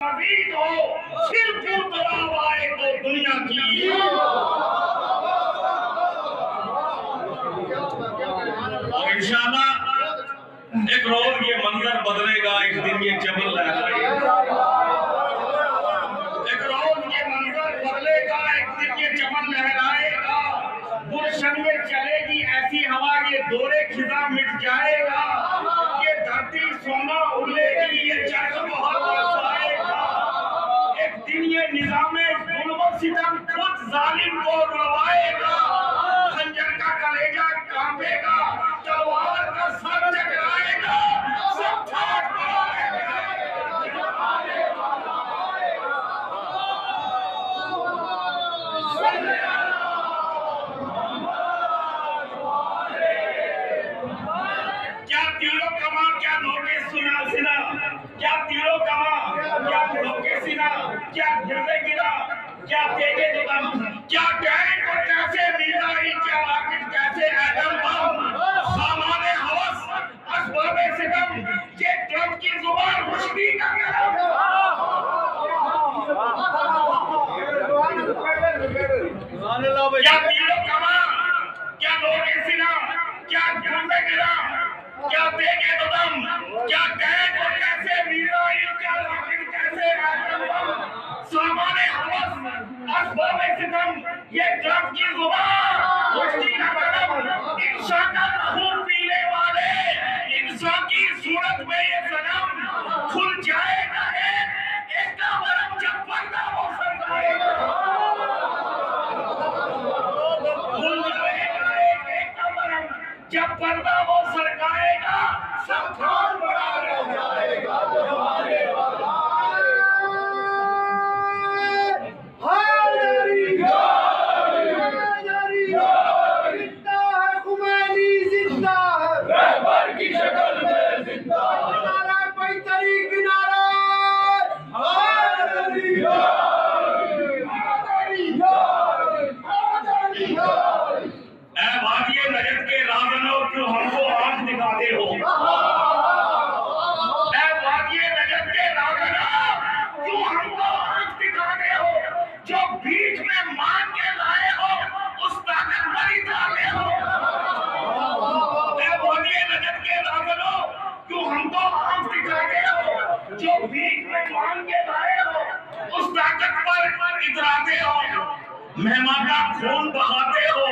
मजीद हो सिर्फ तलाब आए तो दुनिया की। और इंशाल्लाह एक रोज ये मंजर बदलेगा, एक दिन ये जबल लहराएगा। एक रोज ये मंजर बदलेगा, एक दिन ये जबल लहराएगा। गुलशन में चलेगी ऐसी हवा, ये दौरे खिजा मिट जाएगा। ये धरती सोना उड़ेगी, ये चरख बहुत बरसाएगा। एक दिन ये निज़ामे जुल्म सितम खुद जालिम को रुलवाएगा। खंजर का कलेजा कांपेगा, तलवार का सर टकराएगा, सब ठाठ पड़ाएगा। क्या तीरों कमा, क्या लोगे सुना सिना, क्या तीरों कमा, क्या लोगे सिना, क्या गिरने गिरा, क्या तेगे दुदम, क्या टैंक और कैसे मिसाइल, क्या रॉकेट कैसे एटम बम, सामाने हवस असबाबे सितम, ये ट्रम्प की जुबान रुश्दी का कलम। क्या तीरों कमा, क्या लोगे सिना, क्या गिरने गिरा, क्या देंगे तो दम, क्या टैंक और कैसे मिसाइल, क्या रॉकेट कैसे एटम बम, सामाने हवस असबाबे सितम, ये ट्रम्प की जुबान रुश्दी का कलम। इंसान का खून पीने वाले इंसान की सूरत में ये सनम खुल जाएगा। एक का बरम जब पर्दा वो सरकाएगा, खुल जाएगा। एक का बरम जब पर्दा वो सरकाएगा, सब ठाठ बड़ा रह जाएगा जमाने वाला। क्यों हमको आंख दिखाते हो, वादिये नजर के राजना क्यों हमको आंख दिखाते हो, जो बीच में मान के लाए हो उस ताकत पर इतराते हो। वादिये नजर के राजना क्यों हमको आंख दिखाते हो, जो बीच में मान के लाए हो उस ताकत पर इतराते हो। मेहमान का खून बहाते हो,